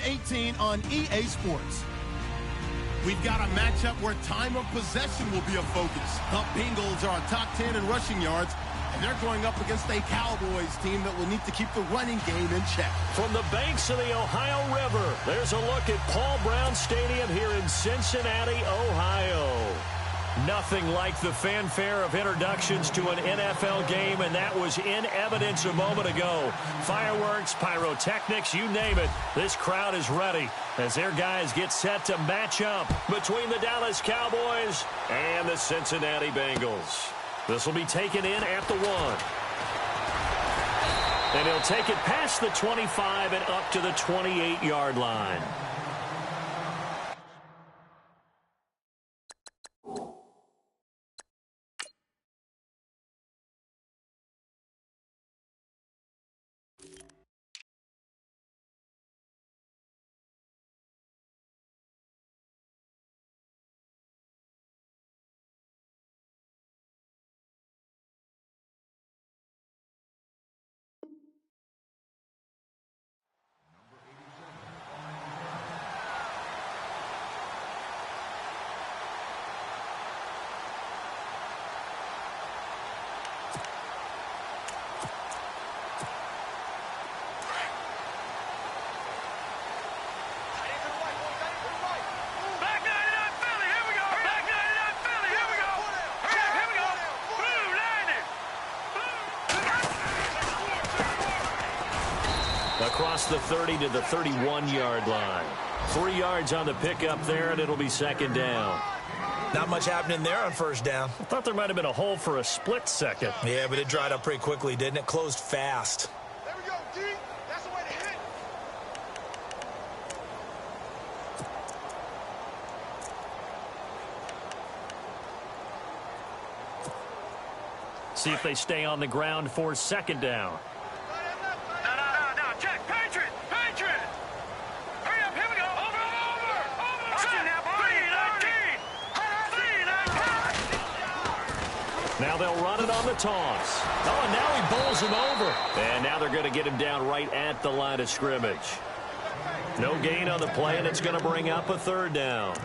18 on EA Sports. We've got a matchup where time of possession will be a focus. The Bengals are a top 10 in rushing yards, and they're going up against a Cowboys team that will need to keep the running game in check. From the banks of the Ohio River, there's a look at Paul Brown Stadium here in Cincinnati, Ohio. Nothing like the fanfare of introductions to an NFL game, and that was in evidence a moment ago. Fireworks, pyrotechnics, you name it. This crowd is ready as their guys get set to match up between the Dallas Cowboys and the Cincinnati Bengals. This will be taken in at the 1. And he'll take it past the 25 and up to the 28-yard line. Across the 30 to the 31-yard line. 3 yards on the pickup there, and it'll be second down. Not much happening there on first down. I thought there might have been a hole for a split second. Yeah, but it dried up pretty quickly, didn't it? Closed fast. There we go, D. That's the way to hit. See if they stay on the ground for second down. Now they'll run it on the toss. Oh, and now he bowls him over. And now they're going to get him down right at the line of scrimmage. No gain on the play, and it's going to bring up a third down.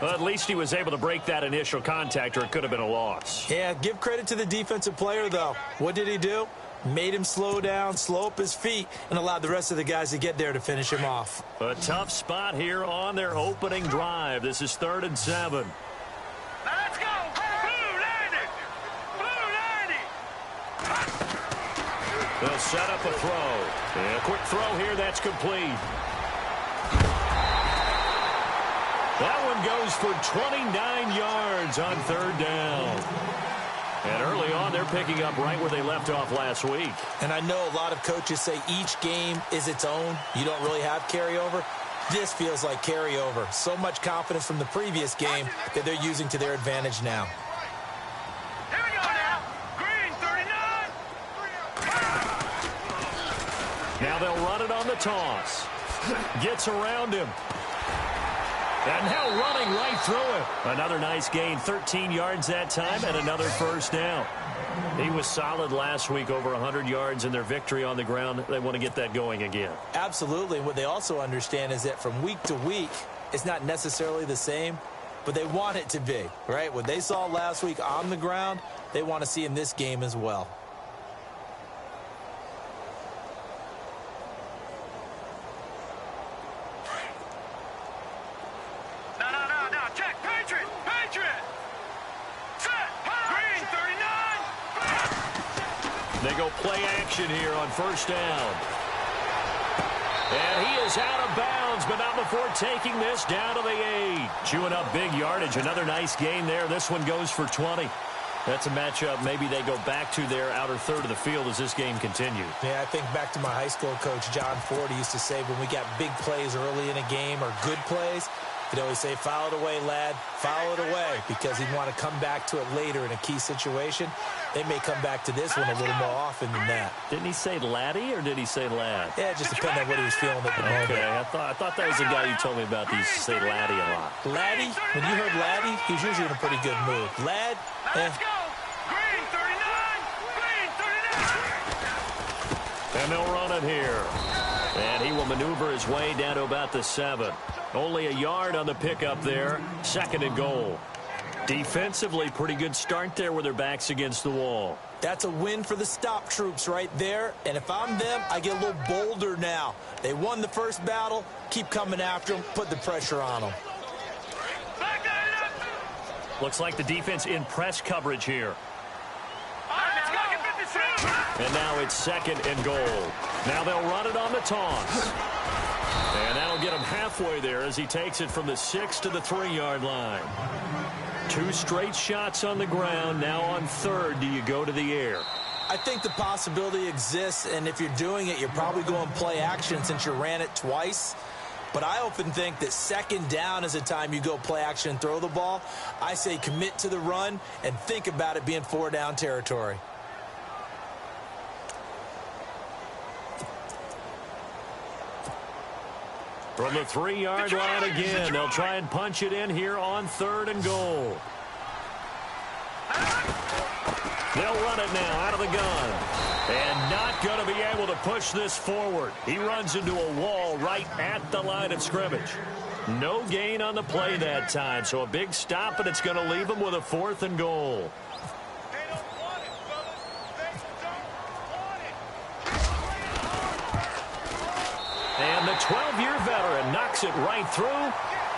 Well, at least he was able to break that initial contact, or it could have been a loss. Yeah, give credit to the defensive player, though. What did he do? Made him slow down, slow up his feet, and allowed the rest of the guys to get there to finish him off. A tough spot here on their opening drive. This is 3rd and 7. Let's go. They'll set up a throw. And a quick throw here, that's complete. That one goes for 29 yards on 3rd down. And early on, they're picking up right where they left off last week. And I know a lot of coaches say each game is its own. You don't really have carryover. This feels like carryover. So much confidence from the previous game that they're using to their advantage now. Now they'll run it on the toss. Gets around him. And now running right through it. Another nice gain, 13 yards that time, and another first down. He was solid last week, over 100 yards in their victory on the ground. They want to get that going again. Absolutely. What they also understand is that from week to week, it's not necessarily the same, but they want it to be, right? What they saw last week on the ground, they want to see in this game as well. They go play action here on first down. And he is out of bounds, but not before taking this down to the 8. Chewing up big yardage. Another nice gain there. This one goes for 20. That's a matchup maybe they go back to their outer third of the field as this game continues. Yeah, I think back to my high school coach, John Ford. He used to say when we got big plays early in a game or good plays, he'd always say, foul it away, lad, foul it away, because he'd want to come back to it later in a key situation. They may come back to this one a little more often than that. Didn't he say laddie or did he say lad? Yeah, it just depended on what he was feeling at the moment. Okay, I thought that was the guy you told me about. He used to say laddie a lot. Laddie, when you heard laddie, he's usually in a pretty good mood. Lad, Let's go. Green 39. Green 39. And they'll run it here. And he will maneuver his way down to about the 7. Only a yard on the pickup there. 2nd and goal. Defensively, pretty good start there with their backs against the wall. That's a win for the stop troops right there. And if I'm them, I get a little bolder now. They won the first battle. Keep coming after them. Put the pressure on them. Looks like the defense in press coverage here. And now it's 2nd and goal. Now they'll run it on the toss. And that'll get him halfway there as he takes it from the 6 to the 3-yard line. 2 straight shots on the ground. Now on 3rd, do you go to the air? I think the possibility exists, and if you're doing it, you're probably going play action since you ran it twice. But I often think that 2nd down is the time you go play action and throw the ball. I say commit to the run and think about it being 4-down territory. From the 3-yard line again, they'll try and punch it in here on 3rd and goal. They'll run it now out of the gun. And not going to be able to push this forward. He runs into a wall right at the line of scrimmage. No gain on the play that time, so a big stop, and it's going to leave him with a 4th and goal. And the 12-year veteran knocks it right through.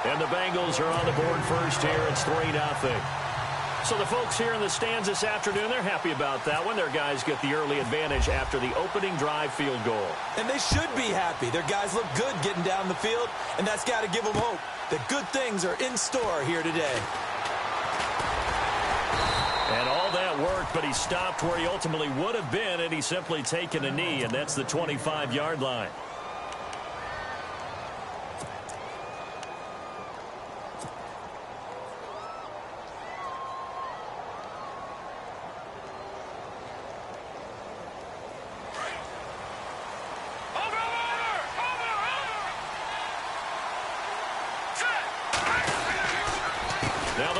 And the Bengals are on the board first here. It's 3-0. So the folks here in the stands this afternoon, they're happy about that one. Their guys get the early advantage after the opening drive field goal. And they should be happy. Their guys look good getting down the field, and that's got to give them hope that good things are in store here today. And all that worked, but he stopped where he ultimately would have been, and he's simply taken a knee, and that's the 25-yard line.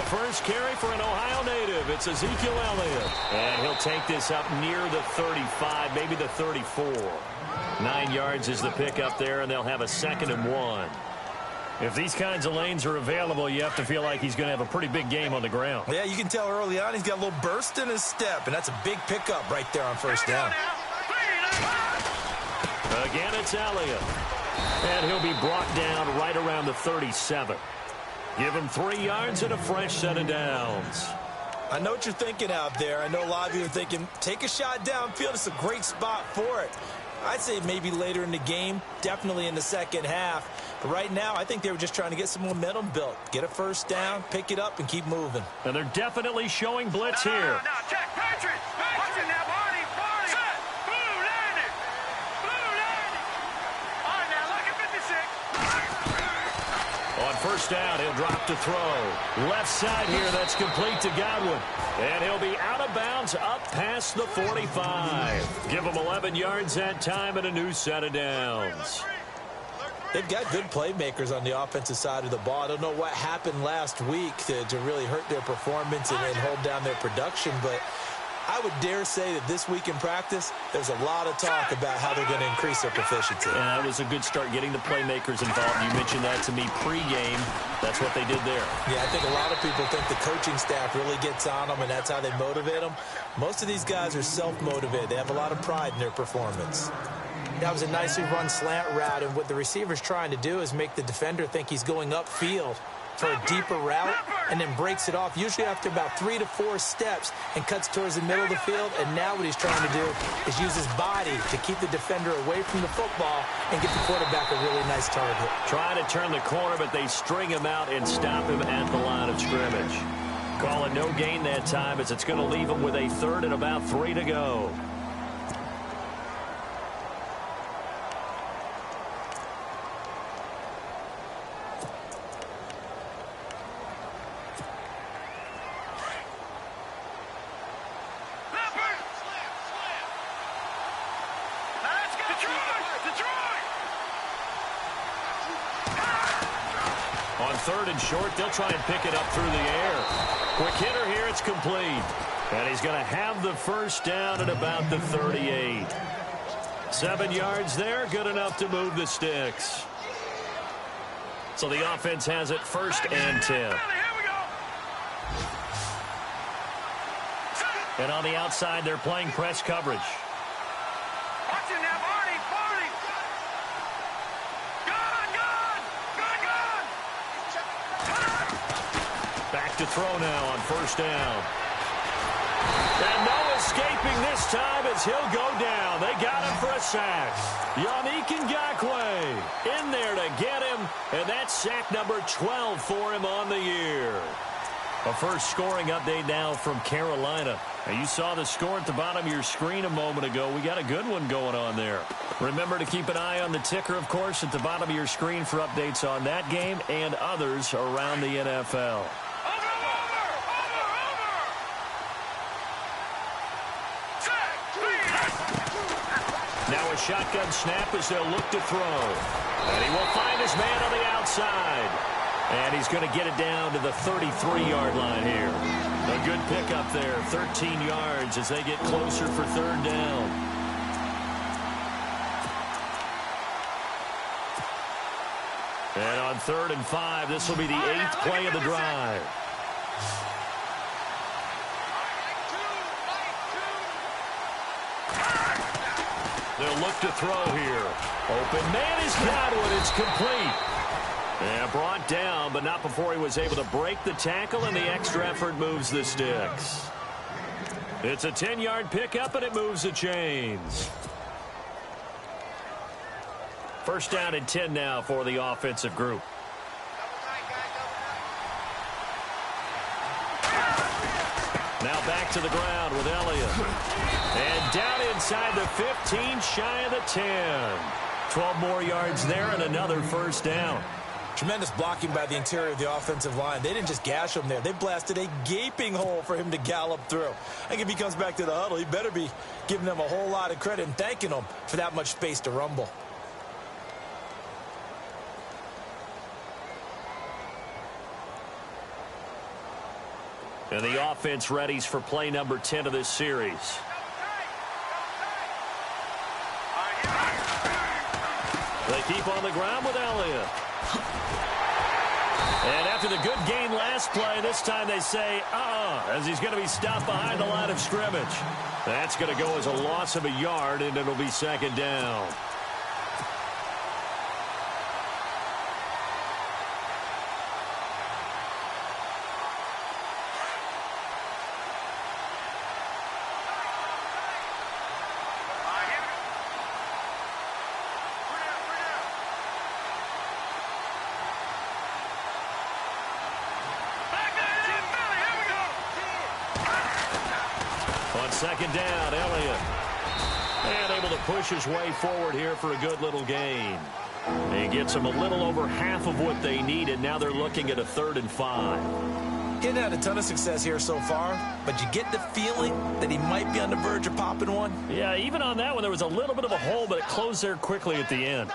First carry for an Ohio native. It's Ezekiel Elliott. And he'll take this up near the 35, maybe the 34. 9 yards is the pickup there, and they'll have a 2nd and 1. If these kinds of lanes are available, you have to feel like he's going to have a pretty big game on the ground. Yeah, you can tell early on he's got a little burst in his step, and that's a big pickup right there on first down. Again, it's Elliott. And he'll be brought down right around the 37. Give him 3 yards and a fresh set of downs. I know what you're thinking out there. I know a lot of you are thinking, take a shot downfield. It's a great spot for it. I'd say maybe later in the game, definitely in the second half. But right now, I think they were just trying to get some momentum built. Get a first down, pick it up, and keep moving. And they're definitely showing blitz here. Now, check, Patrick. Watching that body. Set. Blue landed. Blue landed. All right, now look at 56. On first down, he'll drop to throw. Left side here, that's complete to Godwin. And he'll be out of bounds up past the 45. Give him 11 yards that time and a new set of downs. They've got good playmakers on the offensive side of the ball. I don't know what happened last week to really hurt their performance and hold down their production, but I would dare say that this week in practice, there's a lot of talk about how they're going to increase their proficiency. And that was a good start getting the playmakers involved. You mentioned that to me pregame. That's what they did there. Yeah, I think a lot of people think the coaching staff really gets on them, and that's how they motivate them. Most of these guys are self-motivated. They have a lot of pride in their performance. That was a nicely run slant route, and what the receiver's trying to do is make the defender think he's going upfield for a deeper route and then breaks it off, usually after about 3 to 4 steps, and cuts towards the middle of the field. And now what he's trying to do is use his body to keep the defender away from the football and get the quarterback a really nice target. Trying to turn the corner, but they string him out and stop him at the line of scrimmage. Call it no gain that time, as it's going to leave him with a 3rd and about 3 to go. On 3rd and short, they'll try and pick it up through the air. Quick hitter here, it's complete. And he's going to have the first down at about the 38. 7 yards there, good enough to move the sticks. So the offense has it 1st and 10. And on the outside, they're playing press coverage. Watch it now, Barney. Gun. Back to throw now on 1st down. And no escaping this time as he'll go down. They got him for a sack. Yannick Ngakoue in there to get him, and that's sack number 12 for him on the year. A first scoring update now from Carolina. Now, you saw the score at the bottom of your screen a moment ago. We got a good one going on there. Remember to keep an eye on the ticker, of course, at the bottom of your screen for updates on that game and others around the NFL. Now a shotgun snap as they'll look to throw. And he will find his man on the outside. And he's going to get it down to the 33-yard line here. A good pickup there, 13 yards as they get closer for 3rd down. And on 3rd and 5, this will be the 8th play of the drive. They'll look to throw here. Open man is Godwin. It's complete. And brought down, but not before he was able to break the tackle, and the extra effort moves the sticks. It's a 10-yard pickup, and it moves the chains. 1st down and 10 now for the offensive group. Now back to the ground with Elliott. And down inside the 15, shy of the 10. 12 more yards there and another 1st down. Tremendous blocking by the interior of the offensive line. They didn't just gash him there. They blasted a gaping hole for him to gallop through. I think if he comes back to the huddle, he better be giving them a whole lot of credit and thanking them for that much space to rumble. And the offense readies for play number 10 of this series. They keep on the ground with Elliott. And after the good gain last play, this time they say, as he's going to be stopped behind the line of scrimmage. That's going to go as a loss of a yard, and it'll be 2nd down. On 2nd down, Elliott. And able to push his way forward here for a good little gain. He gets them a little over half of what they needed. Now they're looking at a 3rd and 5. He hadn't had a ton of success here so far, but you get the feeling that he might be on the verge of popping one. Yeah, even on that one, there was a little bit of a hole, but it closed there quickly at the end.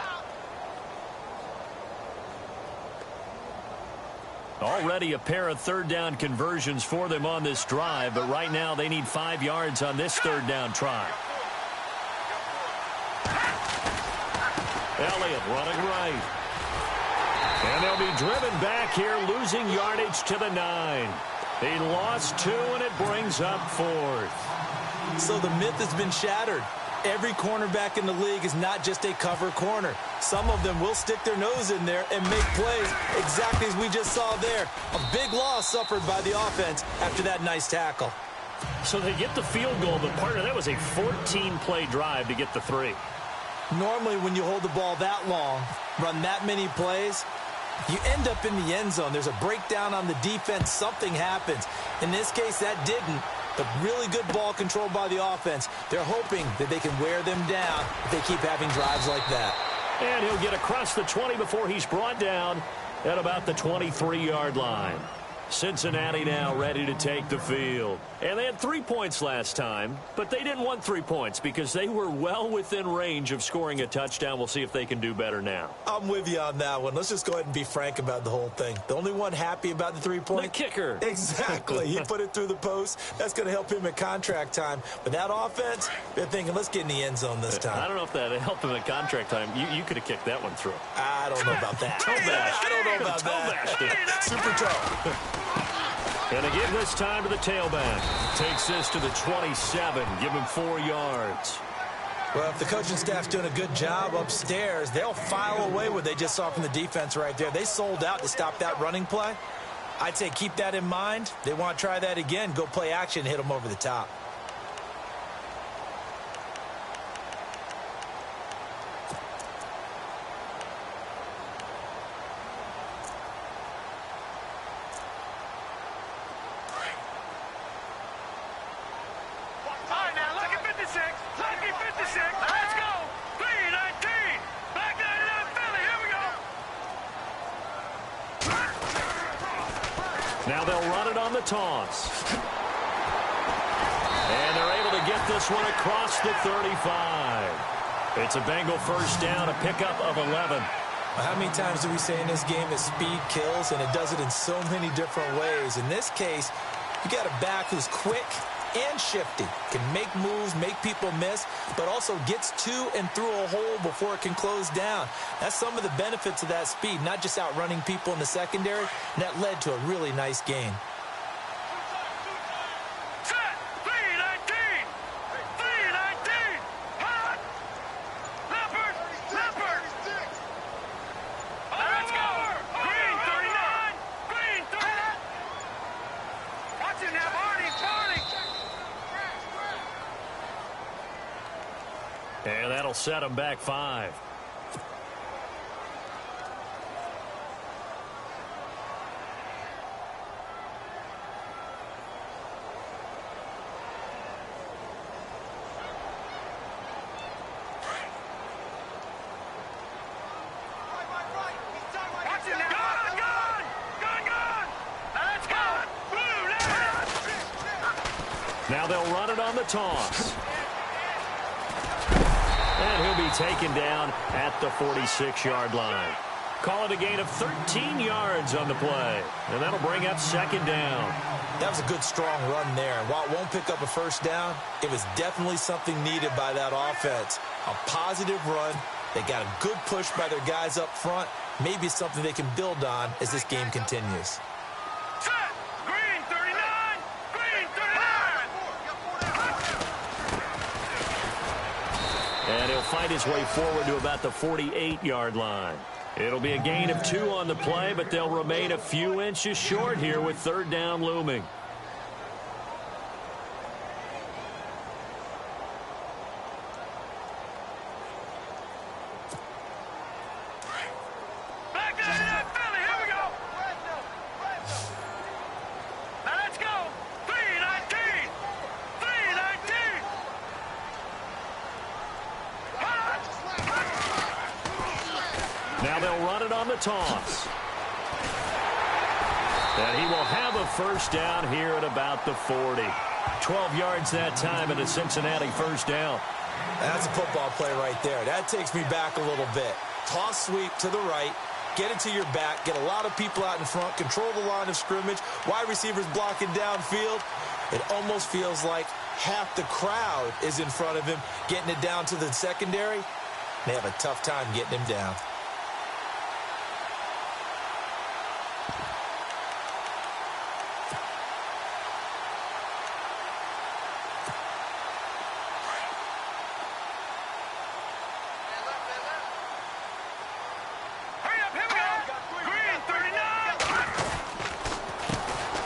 Already a pair of 3rd down conversions for them on this drive, but right now they need 5 yards on this 3rd down try. Elliott running right. And they'll be driven back here, losing yardage to the 9. He lost 2, and it brings up 4th. So the myth has been shattered. Every cornerback in the league is not just a cover corner. Some of them will stick their nose in there and make plays exactly as we just saw there. A big loss suffered by the offense after that nice tackle. So they get the field goal, but part of that was a 14-play drive to get the 3. Normally when you hold the ball that long, run that many plays, you end up in the end zone. There's a breakdown on the defense. Something happens. In this case, that didn't. But really good ball control by the offense. They're hoping that they can wear them down if they keep having drives like that. And he'll get across the 20 before he's brought down at about the 23-yard line. Cincinnati now ready to take the field. And they had 3 points last time, but they didn't want 3 points because they were well within range of scoring a touchdown. We'll see if they can do better now. I'm with you on that one. Let's just go ahead and be frank about the whole thing. The only one happy about the 3 points? The kicker. Exactly. He put it through the post. That's going to help him at contract time. But that offense, they're thinking, let's get in the end zone this time. I don't know if that helped him at contract time. You could have kicked that one through. I don't know about that. I don't know about that. Super toe. And they give this time to the tailback. Takes this to the 27. Give him 4 yards. Well, if the coaching staff's doing a good job upstairs, they'll file away what they just saw from the defense right there. They sold out to stop that running play. I'd say keep that in mind. They want to try that again. Go play action, hit them over the top. Now they'll run it on the toss. And they're able to get this one across the 35. It's a Bengal first down, a pickup of 11. How many times do we say in this game that speed kills, and it does it in so many different ways? In this case, you got a back who's quick and shifty, can make moves, make people miss, but also gets to and through a hole before it can close down. That's some of the benefits of that speed, not just outrunning people in the secondary, and that led to a really nice gain. And that'll set them back 5. Now they'll run it on the toss. And he'll be taken down at the 46-yard line. Call it a gain of 13 yards on the play. And that'll bring up second down. That was a good, strong run there. And while it won't pick up a first down, it was definitely something needed by that offense. A positive run. They got a good push by their guys up front. Maybe something they can build on as this game continues. And he'll fight his way forward to about the 48-yard line. It'll be a gain of 2 on the play, but they'll remain a few inches short here with third down looming. Now they'll run it on the toss. And he will have a first down here at about the 40. 12 yards that time and a Cincinnati first down. That's a football play right there. That takes me back a little bit. Toss sweep to the right. Get it to your back. Get a lot of people out in front. Control the line of scrimmage. Wide receivers blocking downfield. It almost feels like half the crowd is in front of him, getting it down to the secondary. They have a tough time getting him down.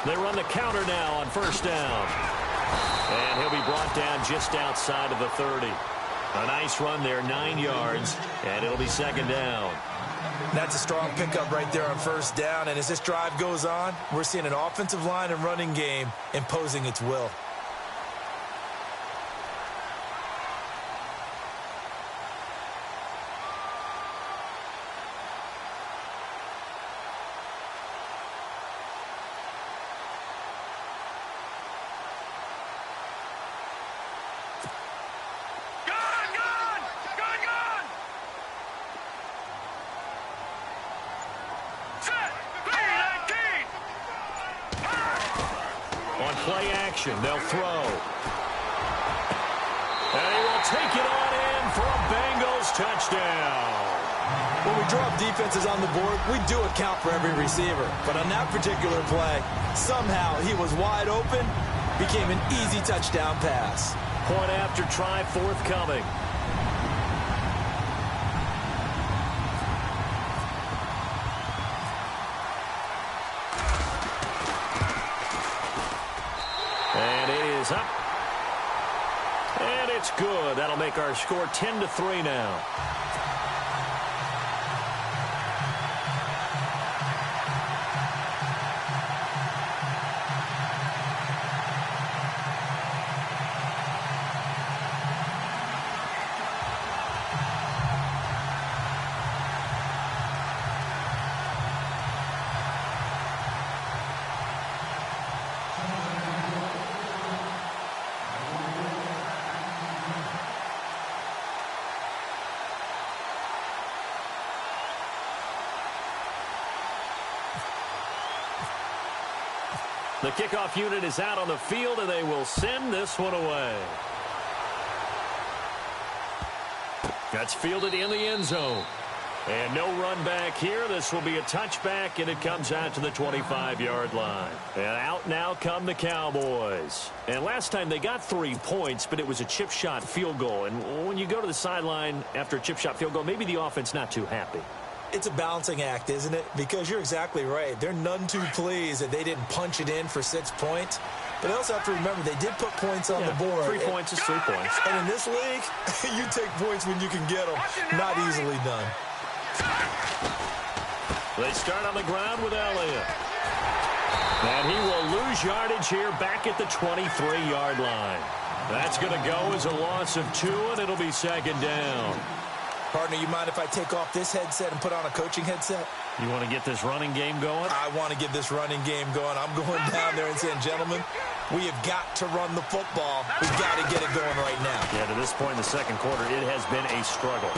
They run the counter now on first down. And he'll be brought down just outside of the 30. A nice run there, 9 yards, and it'll be second down. That's a strong pickup right there on first down. And as this drive goes on, we're seeing an offensive line and running game imposing its will. play action. They'll throw. And he will take it on in for a Bengals touchdown. When we drop defenses on the board, we do account for every receiver. But on that particular play, somehow he was wide open, became an easy touchdown pass. Point after try forthcoming. And it is up. And it's good. That'll make our score 10-3 now. The kickoff unit is out on the field, and they will send this one away. That's fielded in the end zone. And no run back here. This will be a touchback, and it comes out to the 25-yard line. And out now come the Cowboys. And last time they got 3 points, but it was a chip shot field goal. And when you go to the sideline after a chip shot field goal, maybe the offense not too happy. It's a balancing act, isn't it? Because you're exactly right. They're none too pleased that they didn't punch it in for 6 points. But they also have to remember they did put points on the board. 3 points is 3 points. And in this league, you take points when you can get them. Not easily done. They start on the ground with Elliott. And he will lose yardage here back at the 23-yard line. That's going to go as a loss of 2, and it'll be second down. Partner, you mind if I take off this headset and put on a coaching headset? You want to get this running game going? I want to get this running game going. I'm going down there and saying, gentlemen, we have got to run the football. We've got to get it going right now. Yeah, to this point in the second quarter, it has been a struggle.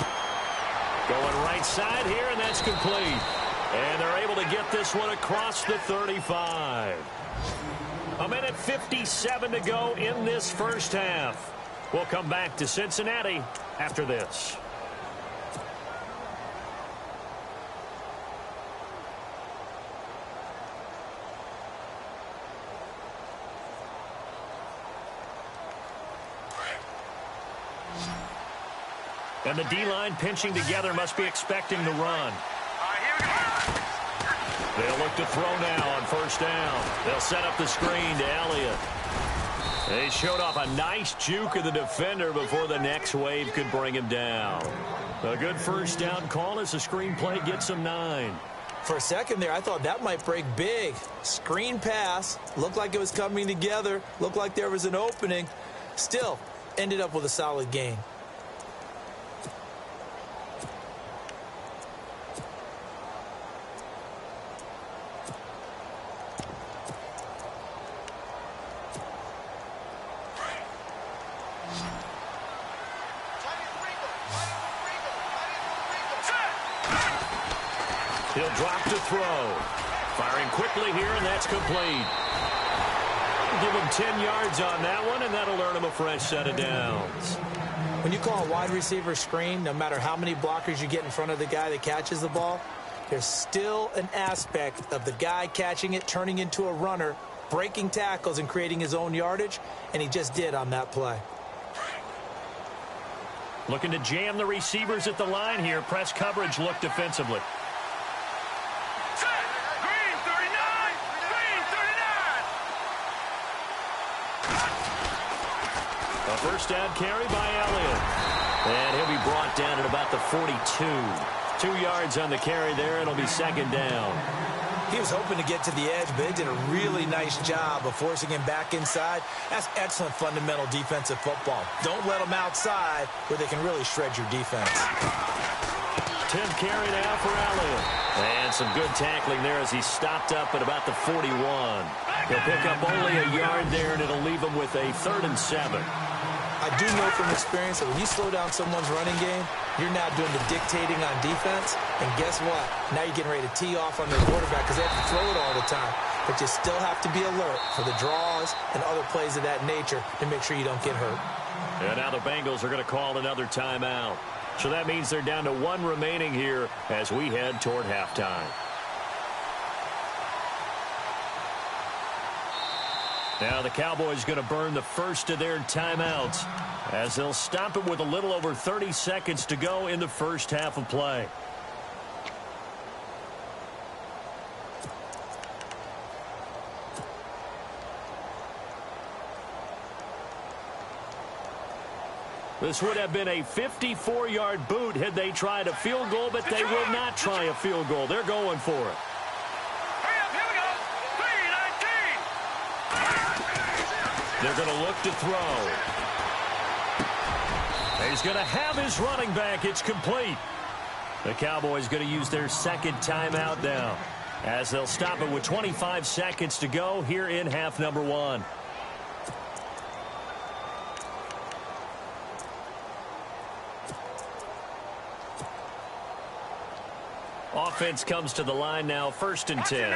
Going right side here, and that's complete. And they're able to get this one across the 35. A minute 57 to go in this first half. We'll come back to Cincinnati after this. And the D-line pinching together must be expecting the run. They'll look to throw now on first down. They'll set up the screen to Elliott. They showed off a nice juke of the defender before the next wave could bring him down. A good first down call as the screen play gets him 9. For a second there, I thought that might break big. Screen pass. Looked like it was coming together. Looked like there was an opening. Still, ended up with a solid gain. He'll drop to throw. Firing quickly here, and that's complete. Give him 10 yards on that one, and that'll earn him a fresh set of downs. When you call a wide receiver screen, no matter how many blockers you get in front of the guy that catches the ball, there's still an aspect of the guy catching it, turning into a runner, breaking tackles and creating his own yardage, and he just did on that play. Looking to jam the receivers at the line here. Press coverage look defensively. A first down carry by Elliott. And he'll be brought down at about the 42. 2 yards on the carry there. It'll be second down. He was hoping to get to the edge, but it did a really nice job of forcing him back inside. That's excellent fundamental defensive football. Don't let them outside where they can really shred your defense. 10th carry now for Elliott. And some good tackling there as he stopped up at about the 41. He'll pick up only a yard there, and it'll leave him with a 3rd and 7. I do know from experience that when you slow down someone's running game, you're now doing the dictating on defense. And guess what? Now you're getting ready to tee off on their quarterback because they have to throw it all the time. but you still have to be alert for the draws and other plays of that nature to make sure you don't get hurt. And now the Bengals are going to call another timeout. So that means they're down to 1 remaining here as we head toward halftime. Now the Cowboys going to burn the first of their timeouts as they'll stop it with a little over 30 seconds to go in the first half of play. This would have been a 54-yard boot had they tried a field goal, but they will not try a field goal. They're going for it. They're going to look to throw. He's going to have his running back. It's complete. The Cowboys going to use their second timeout now as they'll stop it with 25 seconds to go here in half number 1. Offense comes to the line now, 1st and 10.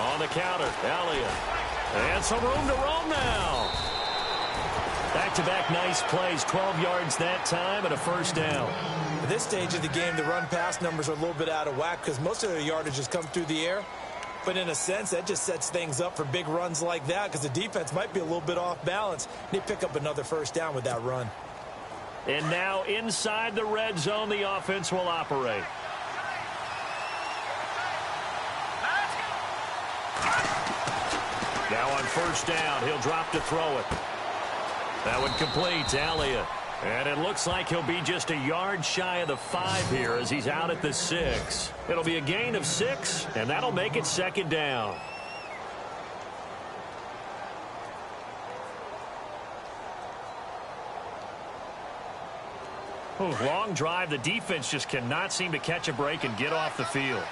On the counter, Elliott. And some room to roam now. Back-to-back nice plays, 12 yards that time and a first down. At this stage of the game, the run-pass numbers are a little bit out of whack because most of their yardage has come through the air. But in a sense, that just sets things up for big runs like that because the defense might be a little bit off balance. They pick up another first down with that run. And now inside the red zone, the offense will operate. Now on first down, he'll drop to throw it. That one completes Elliott. And it looks like he'll be just a yard shy of the 5 here as he's out at the 6. It'll be a gain of 6, and that'll make it 2nd down. Long drive. The defense just cannot seem to catch a break and get off the field.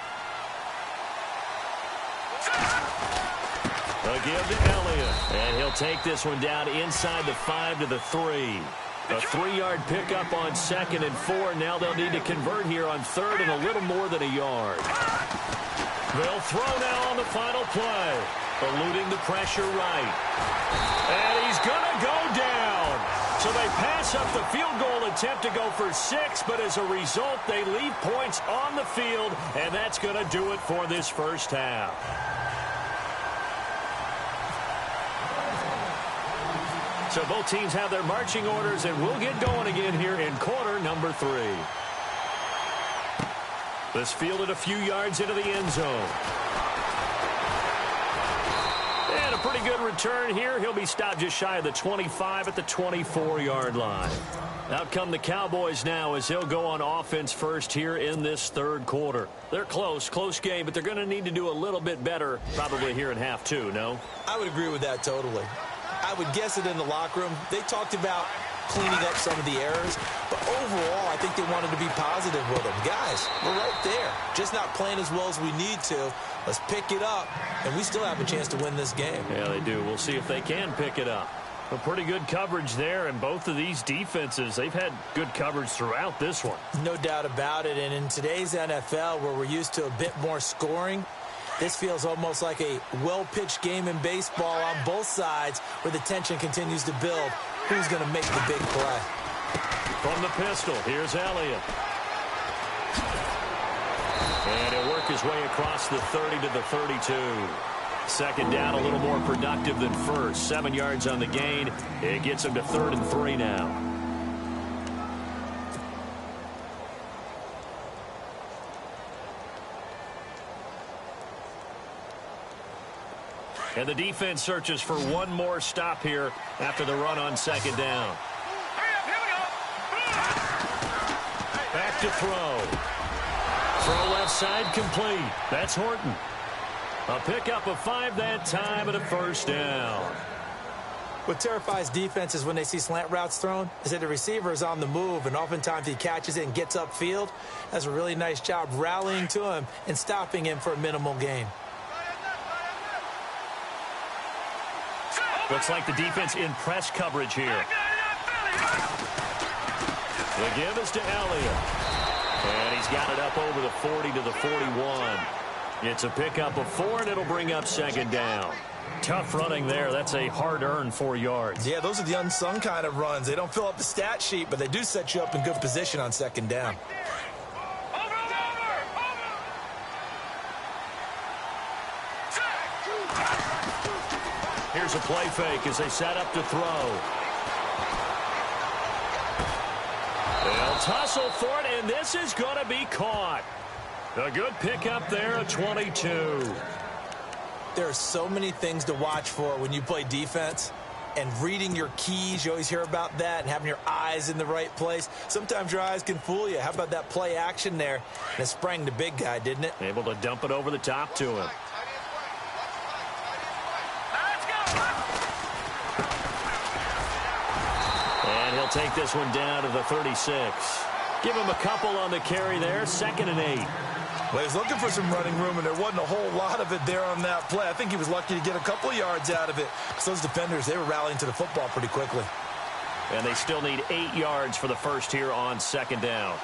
A give to Elliott. And he'll take this one down inside the 5 to the 3. A 3-yard pickup on 2nd and 4. Now they'll need to convert here on 3rd and a little more than a yard. They'll throw now on the final play. Eluding the pressure right. And he's going to go down. So they pass up the field goal attempt to go for 6, but as a result, they leave points on the field, and that's going to do it for this first half. So both teams have their marching orders, and we'll get going again here in quarter number 3. This fielded a few yards into the end zone. And a pretty good return here. He'll be stopped just shy of the 25 at the 24-yard line. Out come the Cowboys now as they'll go on offense first here in this 3rd quarter. They're close game, but they're going to need to do a little bit better probably here in half 2, no? I would agree with that totally. I would guess it in the locker room. They talked about cleaning up some of the errors, but overall, I think they wanted to be positive with them. Guys, we're right there. Just not playing as well as we need to. Let's pick it up, and we still have a chance to win this game. Yeah, they do. We'll see if they can pick it up. A pretty good coverage there, and both of these defenses, they've had good coverage throughout this one. No doubt about it, and in today's NFL, where we're used to a bit more scoring, this feels almost like a well-pitched game in baseball on both sides where the tension continues to build. Who's going to make the big play? From the pistol, here's Elliott. And he'll work his way across the 30 to the 32. 2nd down, a little more productive than first. 7 yards on the gain. It gets him to 3rd and 3 now. And the defense searches for one more stop here after the run on 2nd down. Back to throw. Throw left side complete. That's Horton. A pickup of 5 that time and a first down. What terrifies defenses when they see slant routes thrown is that the receiver is on the move, and oftentimes he catches it and gets upfield. Does a really nice job rallying to him and stopping him for a minimal gain. Looks like the defense in press coverage here. The give is to Elliott. And he's got it up over the 40 to the 41. It's a pickup of 4, and it'll bring up second down. Tough running there. That's a hard-earned 4 yards. Yeah, those are the unsung kind of runs. They don't fill up the stat sheet, but they do set you up in good position on second down. Here's a play fake as they set up to throw. They'll tussle for it, and this is going to be caught. A good pickup there, a 22. There are so many things to watch for when you play defense. And reading your keys, you always hear about that, and having your eyes in the right place. Sometimes your eyes can fool you. How about that play action there? And it sprang the big guy, didn't it? Able to dump it over the top to him. And he'll take this one down to the 36. Give him a couple on the carry there, 2nd and 8. Well, he was looking for some running room, and there wasn't a whole lot of it there on that play. I think he was lucky to get a couple of yards out of it. Because those defenders, they were rallying to the football pretty quickly. And they still need 8 yards for the first here on 2nd down.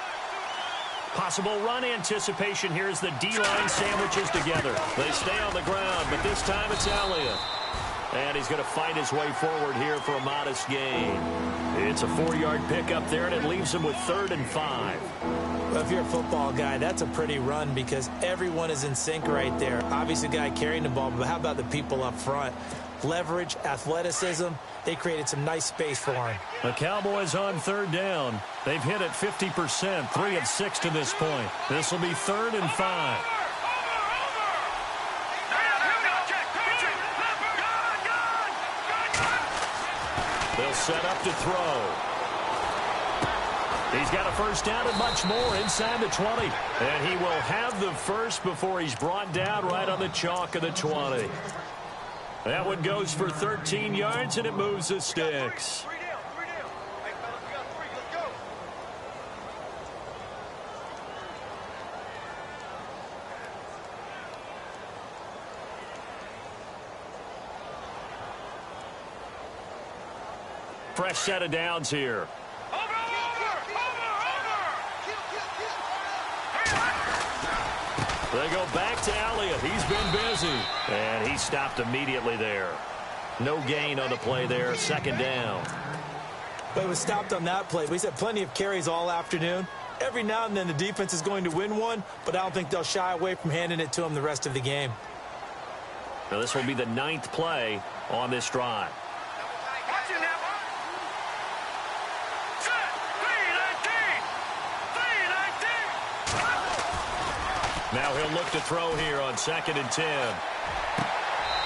Possible run anticipation here as the D-line sandwiches together. They stay on the ground, but this time it's Elliott. And he's going to fight his way forward here for a modest gain. It's a 4-yard pickup there, and it leaves him with 3rd and 5. Well, if you're a football guy, that's a pretty run because everyone is in sync right there. Obviously, the guy carrying the ball, but how about the people up front? Leverage, athleticism, they created some nice space for him. The Cowboys on 3rd down. They've hit it 50%, 3 of 6 to this point. This will be 3rd and 5. They'll set up to throw. He's got a first down and much more inside the 20. And he will have the first before he's brought down right on the chalk of the 20. That one goes for 13 yards, and it moves the sticks. Fresh set of downs here. They go back to Elliott. He's been busy. And he stopped immediately there. No gain on the play there. 2nd down. But it was stopped on that play. But he's had plenty of carries all afternoon. Every now and then the defense is going to win one, but I don't think they'll shy away from handing it to him the rest of the game. Now this will be the 9th play on this drive. Now he'll look to throw here on 2nd and 10.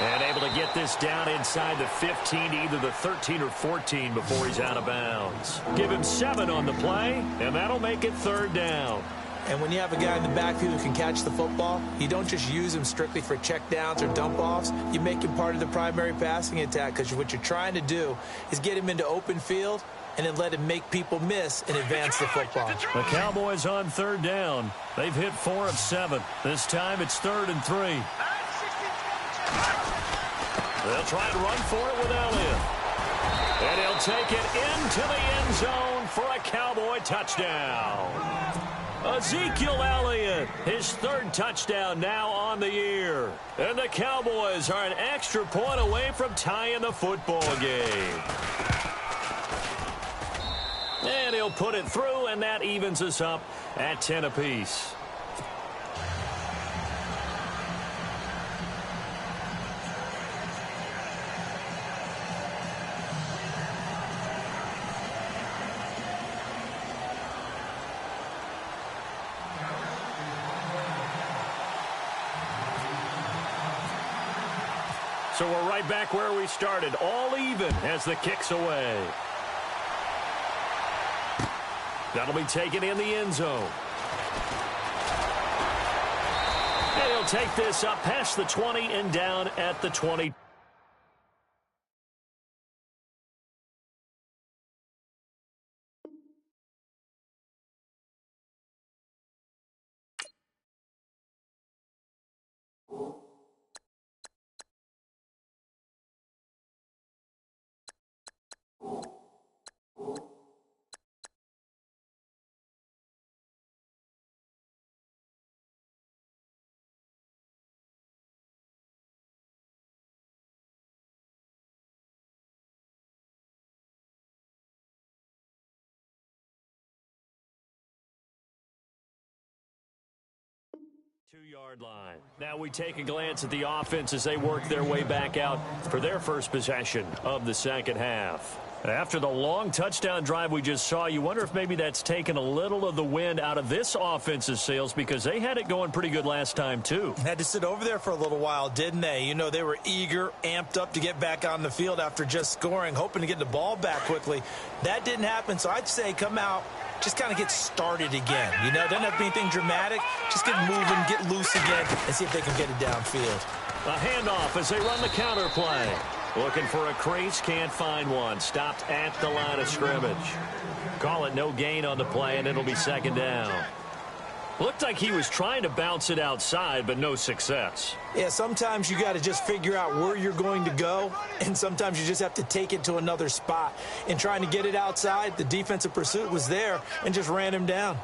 And able to get this down inside the 15, either the 13 or 14 before he's out of bounds. Give him 7 on the play, and that'll make it 3rd down. And when you have a guy in the backfield who can catch the football, you don't just use him strictly for checkdowns or dump-offs. You make him part of the primary passing attack because what you're trying to do is get him into open field and then let him make people miss and advance the football. The Cowboys on 3rd down. They've hit 4 of 7. This time it's 3rd and 3. They'll try to run for it with Elliott. And he'll take it into the end zone for a Cowboy touchdown. Ezekiel Elliott, his 3rd touchdown now on the year. And the Cowboys are an extra point away from tying the football game. And he'll put it through, and that evens us up at 10 apiece. So we're right back where we started, all even as the kick's away. That'll be taken in the end zone. And he'll take this up past the 20 and down at the 20. 2-yard line. Now we take a glance at the offense as they work their way back out for their first possession of the second half. After the long touchdown drive we just saw, you wonder if maybe that's taken a little of the wind out of this offense's sails because they had it going pretty good last time too. Had to sit over there for a little while, didn't they? You know, they were eager, amped up to get back on the field after just scoring, hoping to get the ball back quickly. That didn't happen, so I'd say come out, just kind of get started again. You know, doesn't have to be anything dramatic. Just get moving, get loose again, and see if they can get it downfield. A handoff as they run the counter play. Looking for a crease, can't find one. Stopped at the line of scrimmage. Call it no gain on the play, and it'll be second down. Looked like he was trying to bounce it outside, but no success. Yeah, sometimes you got to just figure out where you're going to go, and sometimes you just have to take it to another spot. In trying to get it outside, the defensive pursuit was there and just ran him down.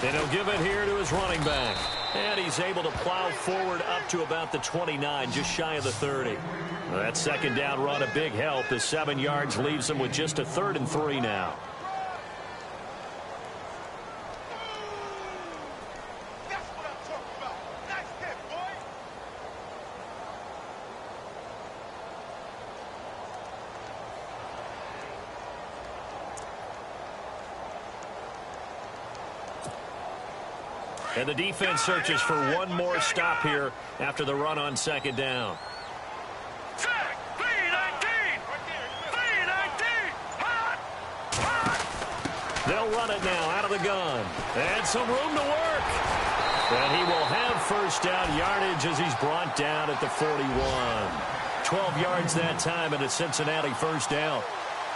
And he'll give it here to his running back. And he's able to plow forward up to about the 29, just shy of the 30. That second down run a big help. The 7 yards leaves him with just a 3rd and 3 now. And the defense searches for one more stop here after the run on second down. They'll run it now out of the gun. And some room to work. And he will have first down yardage as he's brought down at the 41. 12 yards that time and a Cincinnati first down.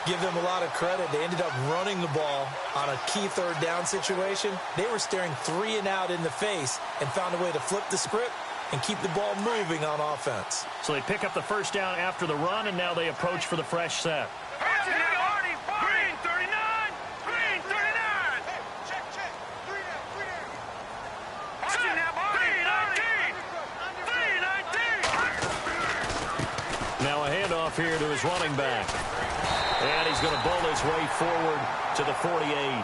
Give them a lot of credit. They ended up running the ball on a key 3rd down situation. They were staring 3 and out in the face and found a way to flip the script and keep the ball moving on offense. So they pick up the first down after the run, and now they approach for the fresh set. Green 39! Green 39! Check. 3 19! Now a handoff here to his running back. And he's going to bowl his way forward to the 48.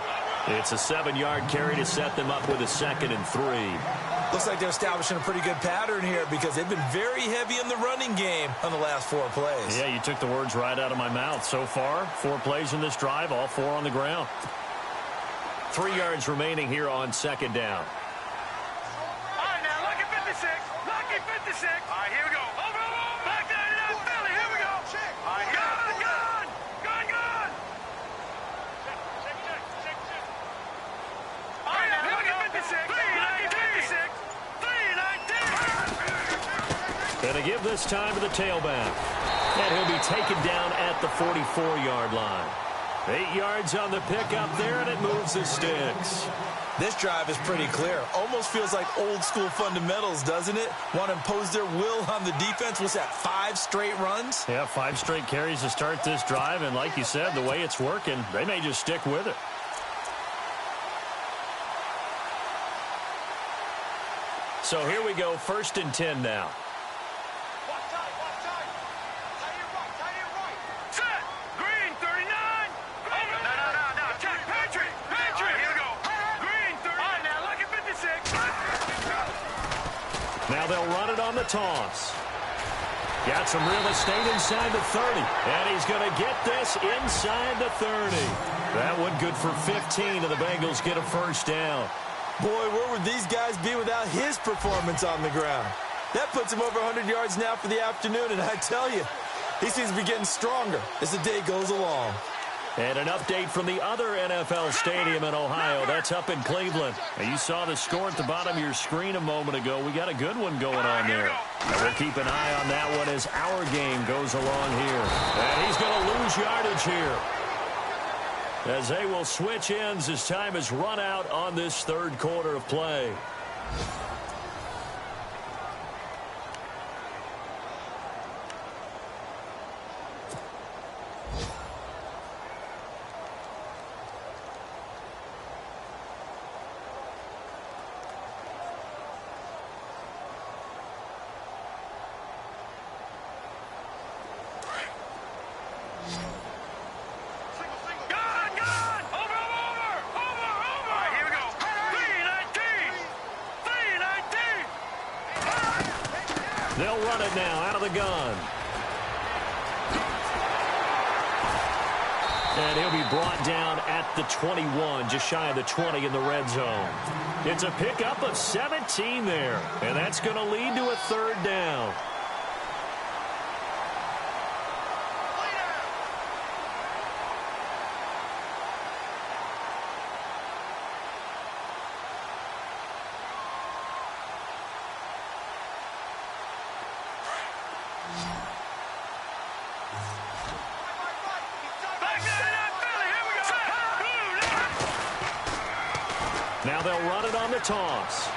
It's a 7-yard carry to set them up with a 2nd and 3. Looks like they're establishing a pretty good pattern here because they've been very heavy in the running game on the last 4 plays. Yeah, you took the words right out of my mouth. So far, 4 plays in this drive, all 4 on the ground. 3 yards remaining here on second down. All right, now, lucky 56. Lucky 56. All right, here we go. Over. Back 99, Philly. Here we go. All right, gun. All right, now, lucky 56. 319. And to give this time to the tailback. And he'll be taken down at the 44-yard line. 8 yards on the pickup there, and it moves the sticks. This drive is pretty clear. Almost feels like old-school fundamentals, doesn't it? Want to impose their will on the defense. Was that 5 straight runs? Yeah, 5 straight carries to start this drive, and like you said, the way it's working, they may just stick with it. So here we go, 1st and 10 now. Now they'll run it on the toss. Got some real estate inside the 30. And he's going to get this inside the 30. That one good for 15, and the Bengals get a first down. Boy, where would these guys be without his performance on the ground? That puts him over 100 yards now for the afternoon, and I tell you, he seems to be getting stronger as the day goes along. And an update from the other NFL stadium in Ohio. That's up in Cleveland. And you saw the score at the bottom of your screen a moment ago. We got a good one going on there. And we'll keep an eye on that one as our game goes along here. And he's going to lose yardage here, as they will switch ends as time is run out on this 3rd quarter of play. They'll run it now out of the gun. And he'll be brought down at the 21, just shy of the 20 in the red zone. It's a pickup of 17 there, and that's going to lead to a third down. Now they'll run it on the toss.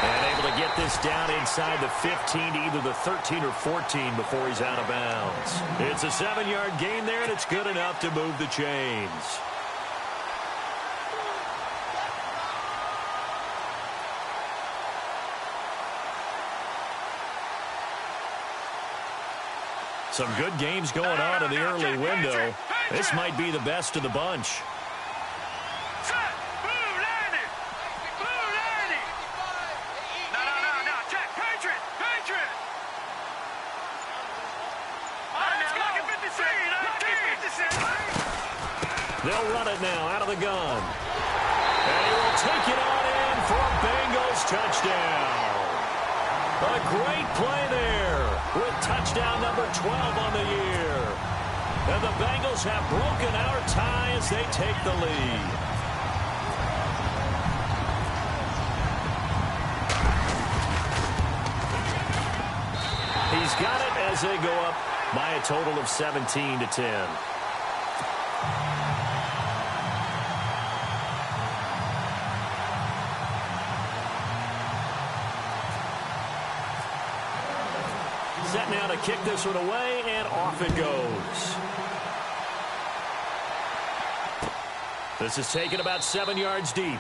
And able to get this down inside the 15 to either the 13 or 14 before he's out of bounds. It's a 7-yard gain there, and it's good enough to move the chains. Some good games going on in the early window. This might be the best of the bunch. They'll run it now out of the gun. And he will take it on in for a Bengals touchdown. A great play there with touchdown number 12 on the year. And the Bengals have broken our tie as they take the lead. He's got it as they go up by a total of 17-10. Set now to kick this one away, and off it goes. This is taken about 7 yards deep.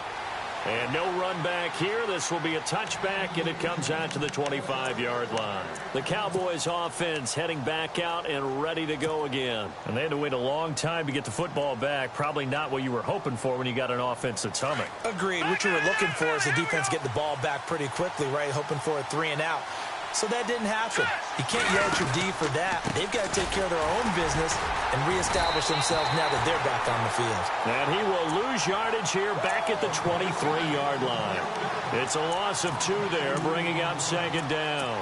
And no run back here. This will be a touchback, and it comes out to the 25-yard line. The Cowboys offense heading back out and ready to go again. And they had to wait a long time to get the football back. Probably not what you were hoping for when you got an offense that's humming. Agreed. What you were looking for is the defense getting the ball back pretty quickly, right? Hoping for a 3-and-out. So that didn't happen. You can't yell at your D for that. They've got to take care of their own business and reestablish themselves now that they're back on the field. And he will lose yardage here back at the 23-yard line. It's a loss of 2 there, bringing up second down.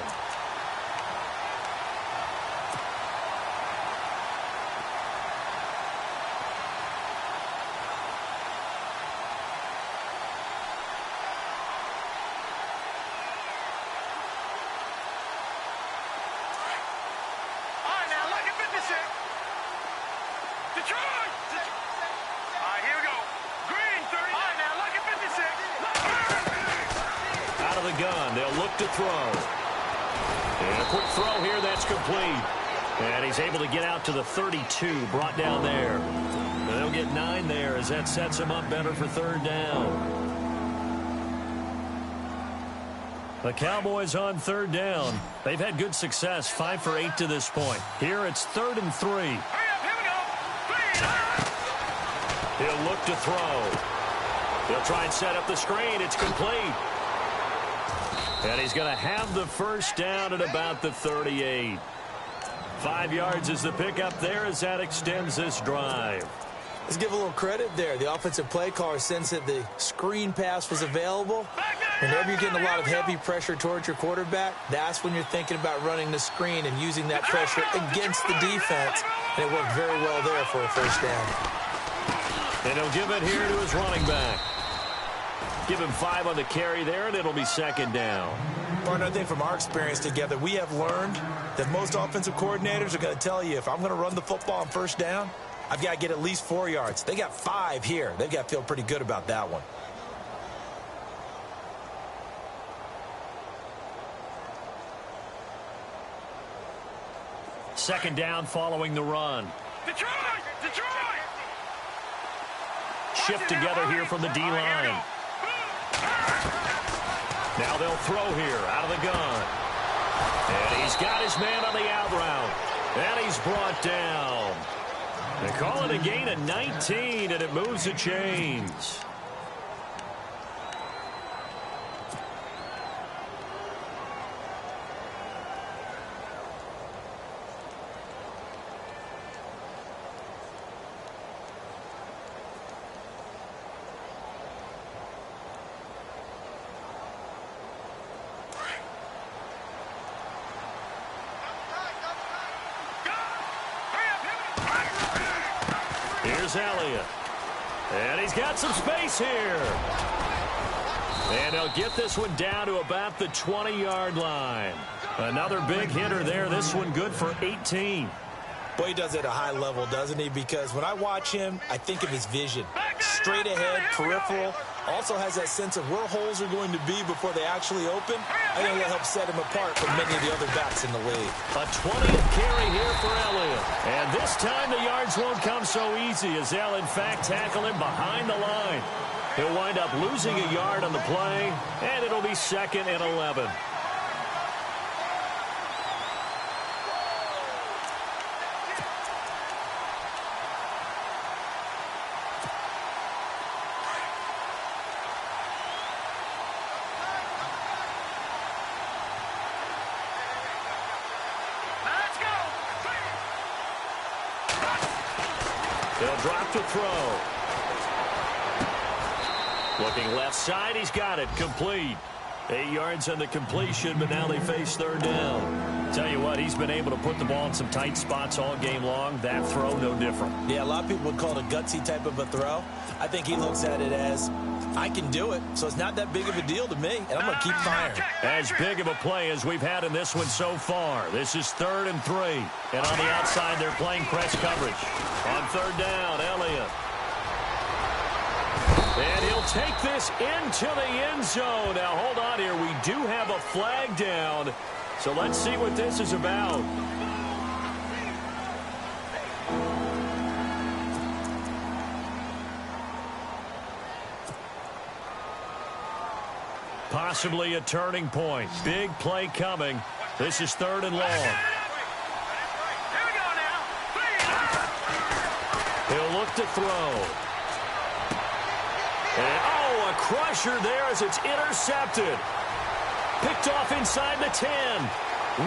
To throw. And a quick throw here, that's complete. And he's able to get out to the 32, brought down there. And they'll get 9 there as that sets him up better for third down. The Cowboys on third down. They've had good success, 5 for 8 to this point. Here it's 3rd and 3. He'll look to throw. He'll try and set up the screen. It's complete. And he's going to have the first down at about the 38. 5 yards is the pickup there as that extends this drive. Let's give a little credit there. The offensive play caller sensed that the screen pass was available. Whenever you're getting a lot of heavy pressure towards your quarterback, that's when you're thinking about running the screen and using that pressure against the defense. And it worked very well there for a first down. And he'll give it here to his running back. Give him 5 on the carry there, and it'll be second down. Partner, I think from our experience together, we have learned that most offensive coordinators are going to tell you, if I'm going to run the football on first down, I've got to get at least 4 yards. They got 5 here. They've got to feel pretty good about that one. Second down following the run. Detroit! Shift together here from the D-line. Now they'll throw here out of the gun. And he's got his man on the out route. And he's brought down. They call it a gain of 19, and it moves the chains. Here's Elliott. And he's got some space here. And he'll get this one down to about the 20-yard line. Another big hitter there. This one good for 18. Boy, he does it at a high level, doesn't he? Because when I watch him, I think of his vision. Straight ahead, peripheral. Also has that sense of where holes are going to be before they actually open. I think that helps set him apart from many of the other backs in the league. A 20th carry here for Elliott. And this time the yards won't come so easy as they'll, in fact, tackle him behind the line. He'll wind up losing a yard on the play, and it'll be 2nd and 11. They'll drop to throw. Looking left side, he's got it. Complete. 8 yards on the completion, but now they face 3rd down. Tell you what, he's been able to put the ball in some tight spots all game long. That throw, no different. Yeah, a lot of people would call it a gutsy type of a throw. I think he looks at it as, I can do it, so it's not that big of a deal to me, and I'm going to keep firing. As big of a play as we've had in this one so far. This is 3rd and 3. And on the outside, they're playing press coverage. On 3rd down, Elliott. And he'll take this into the end zone. Now, hold on here. We do have a flag down. So let's see what this is about. Possibly a turning point. Big play coming. This is 3rd and long. Here we go now. He'll look to throw. And, oh, a crusher there as it's intercepted. Picked off inside the 10.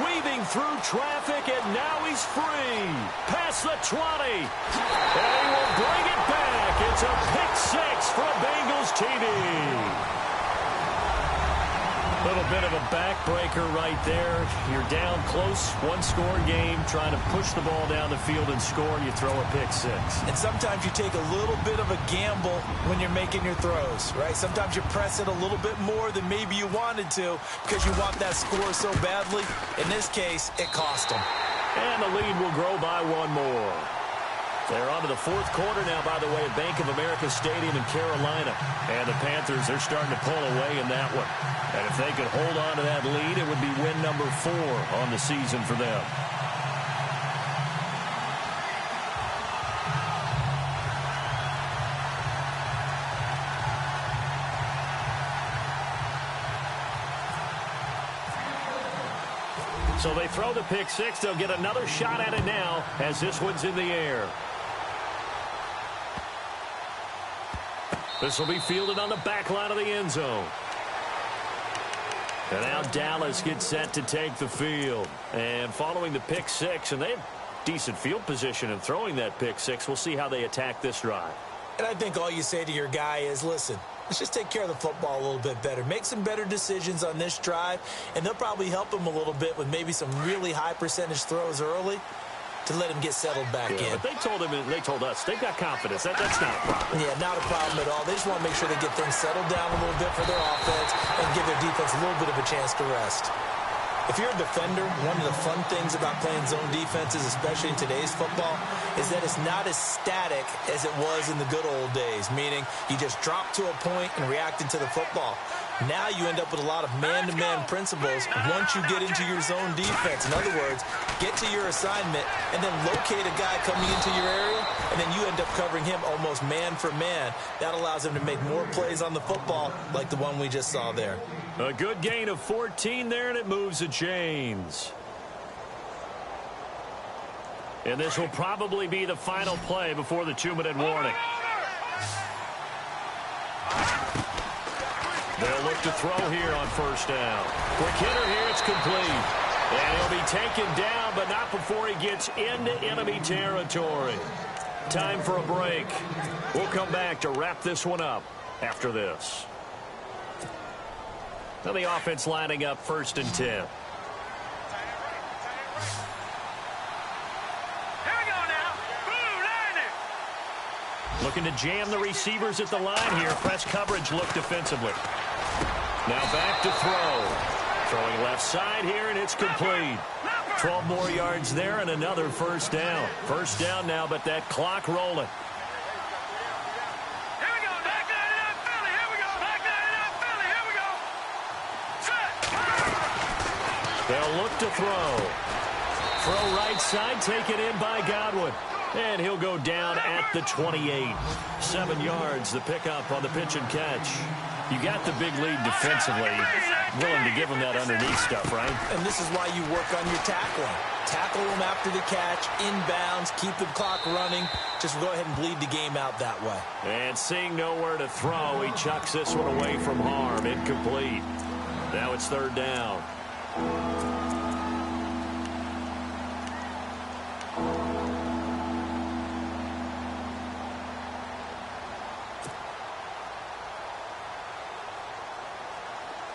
Weaving through traffic, and now he's free. Past the 20. And he will bring it back. It's a pick 6 for Bengals TV. A little bit of a backbreaker right there. You're down close, one-score game, trying to push the ball down the field and score, and you throw a pick 6. And sometimes you take a little bit of a gamble when you're making your throws, right? Sometimes you press it a little bit more than maybe you wanted to because you want that score so badly. In this case, it cost them. And the lead will grow by 1 more. They're on to the 4th quarter now, by the way, at Bank of America Stadium in Carolina. And the Panthers, they're starting to pull away in that one. And if they could hold on to that lead, it would be win number 4 on the season for them. So they throw the pick 6. They'll get another shot at it now as this one's in the air. This will be fielded on the back line of the end zone. And now Dallas gets set to take the field. And following the pick 6, and they have decent field position in throwing that pick 6. We'll see how they attack this drive. And I think all you say to your guy is, listen, let's just take care of the football a little bit better. Make some better decisions on this drive, and they'll probably help him a little bit with maybe some really high percentage throws early to let him get settled back in. But they told us they've got confidence. That's not a problem. Yeah, not a problem at all. They just want to make sure they get things settled down a little bit for their offense and give their defense a little bit of a chance to rest. If you're a defender, one of the fun things about playing zone defenses, especially in today's football, is that it's not as static as it was in the good old days, meaning you just drop to a point and reacted to the football. Now you end up with a lot of man-to-man principles once you get into your zone defense. In other words, get to your assignment and then locate a guy coming into your area, and then you end up covering him almost man for man. That allows him to make more plays on the football like the one we just saw there. A good gain of 14 there, and it moves the chains. And this will probably be the final play before the 2-minute warning. They'll look to throw here on 1st down. Quick hitter here, it's complete. And he'll be taken down, but not before he gets into enemy territory. Time for a break. We'll come back to wrap this one up after this. Now the offense lining up 1st and 10. Here we go now. Boom, line it. Looking to jam the receivers at the line here. Press coverage look defensively. Now back to throw. Throwing left side here, and it's complete. 12 more yards there and another first down. First down now, but that clock rolling. Here we go. Back 99 Philly. Here we go. Back 99 Philly. Here we go. Set. They'll look to throw. Throw right side, taken in by Godwin. And he'll go down at the 28. 7 yards, the pickup on the pitch and catch. You got the big lead defensively. Willing to give him that underneath stuff, right? And this is why you work on your tackling. Tackle them after the catch, inbounds, keep the clock running. Just go ahead and bleed the game out that way. And seeing nowhere to throw, he chucks this one away from harm. Incomplete. Now it's third down.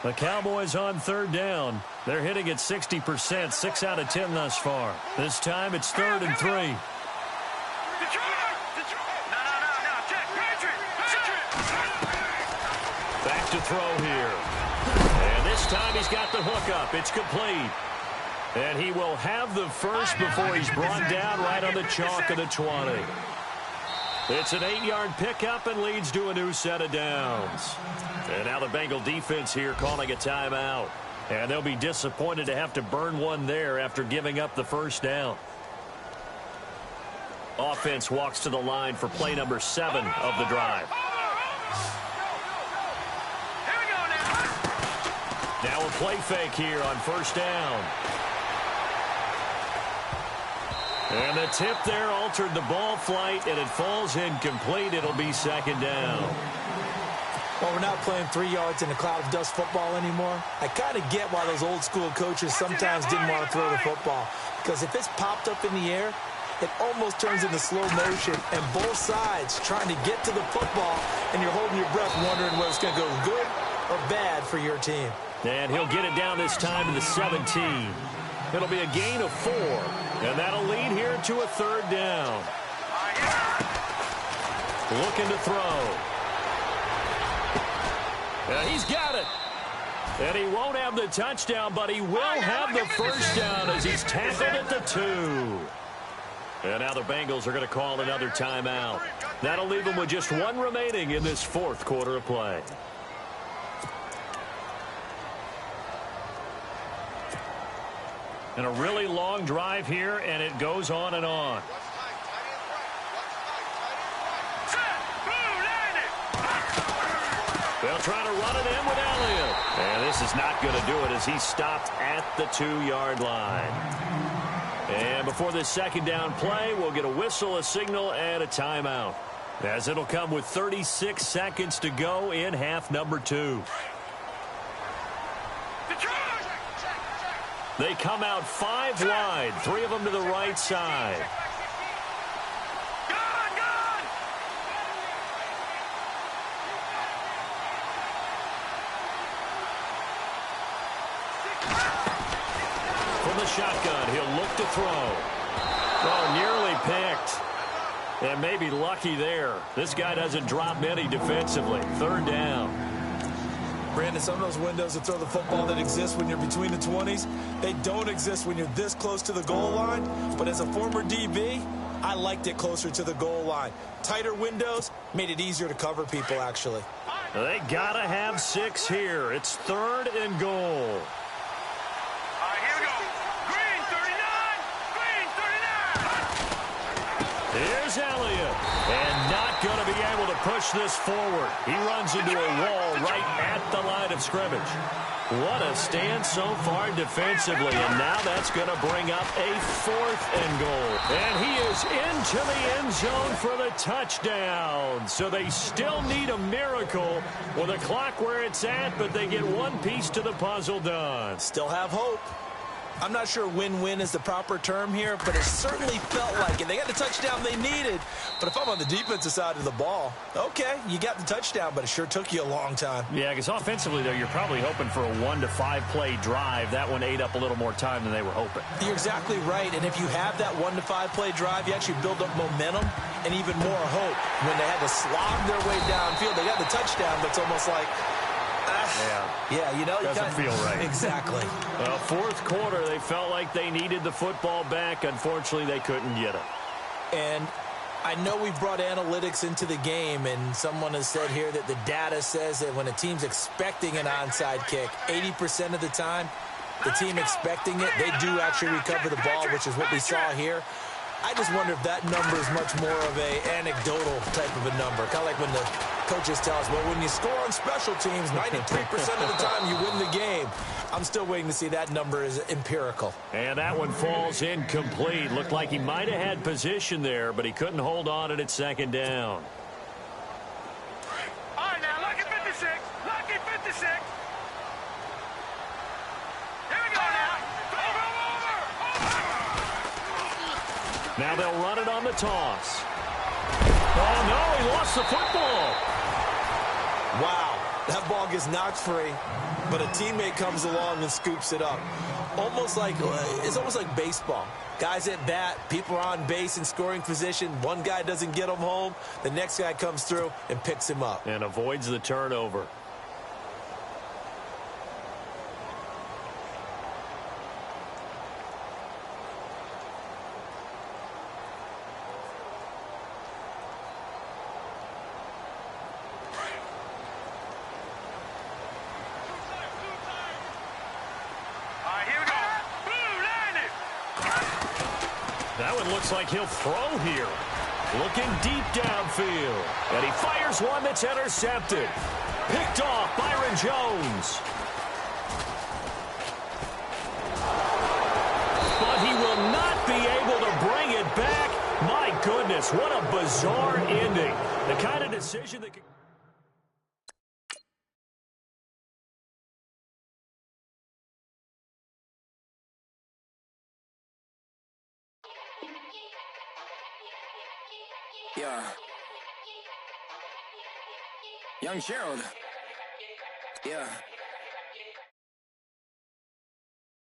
The Cowboys on third down. They're hitting at 60%, 6 out of 10 thus far. This time it's 3rd and 3. Detroit. No. Check. Patriot. Back to throw here. And this time he's got the hook up. It's complete. And he will have the first before he's brought down right on the chalk of the 20. It's an 8-yard pickup and leads to a new set of downs. And now the Bengal defense here calling a timeout. And they'll be disappointed to have to burn one there after giving up the first down. Offense walks to the line for play number 7 of the drive. Here we go now. Now a play fake here on first down. And the tip there altered the ball flight, and it falls incomplete. It'll be second down. Well, we're not playing 3 yards in a cloud of dust football anymore. I kind of get why those old school coaches sometimes didn't want to throw the football. Because if it's popped up in the air, it almost turns into slow motion, and both sides trying to get to the football, and you're holding your breath wondering whether it's going to go good or bad for your team. And he'll get it down this time to the 17. It'll be a gain of 4, and that'll lead here to a third down. Looking to throw. He's got it. And he won't have the touchdown, but he will have the first down as he's tackled at the 2. And now the Bengals are going to call another timeout. That'll leave them with just 1 remaining in this 4th quarter of play. And a really long drive here, and it goes on and on. They'll try to run it in with Elliott. And this is not going to do it as he's stopped at the 2-yard line. And before this second down play, we'll get a whistle, a signal, and a timeout. As it'll come with 36 seconds to go in half number 2. They come out 5 wide, 3 of them to the right side. From the shotgun, he'll look to throw. Oh, nearly picked. And maybe lucky there. This guy doesn't drop many defensively. Third down. Brandon, some of those windows to throw the football that exist when you're between the 20s, they don't exist when you're this close to the goal line. But as a former DB, I liked it closer to the goal line. Tighter windows made it easier to cover people, actually. They got to have 6 here. It's 3rd and goal. Here we go. Green 39. Green 39. Here's Elliott. And not going to be able to push this forward. He runs into a wall right at the line of scrimmage. What a stand so far defensively, and now that's going to bring up a 4th and goal. And he is into the end zone for the touchdown. So they still need a miracle with the clock where it's at, but they get one piece to the puzzle done. Still have hope. I'm not sure win-win is the proper term here, but it certainly felt like it. They got the touchdown they needed, but if I'm on the defensive side of the ball, okay, you got the touchdown, but it sure took you a long time. Yeah, because offensively, though, you're probably hoping for a 1 to 5 play drive. That one ate up a little more time than they were hoping. You're exactly right, and if you have that 1 to 5 play drive, you actually build up momentum and even more hope. When they had to slog their way downfield, they got the touchdown, but it's almost like, yeah, you know, doesn't feel right. Exactly. Well, fourth quarter, they felt like they needed the football back. Unfortunately, they couldn't get it. And I know we've brought analytics into the game, and someone has said here that the data says that when a team's expecting an onside kick, 80% of the time, the team expecting it, they do actually recover the ball, which is what we saw here. I just wonder if that number is much more of a anecdotal type of a number. Kind of like when the coaches tell us, well, when you score on special teams, 93% of the time you win the game. I'm still waiting to see that number is empirical. And that one falls incomplete. Looked like he might have had position there, but he couldn't hold on at second down. All right, now, lucky 56. Lucky 56. Here we go now. Over. Now they'll run it on the toss. Oh, no, he lost the football. Wow, that ball gets knocked free, but a teammate comes along and scoops it up. It's almost like baseball. Guys at bat, people are on base in scoring position. One guy doesn't get him home. The next guy comes through and picks him up. And avoids the turnover. That one looks like he'll throw here. Looking deep downfield. And he fires one that's intercepted. Picked off Byron Jones. But he will not be able to bring it back. My goodness, what a bizarre ending. The kind of decision that could... Yeah. Young Gerald. Yeah.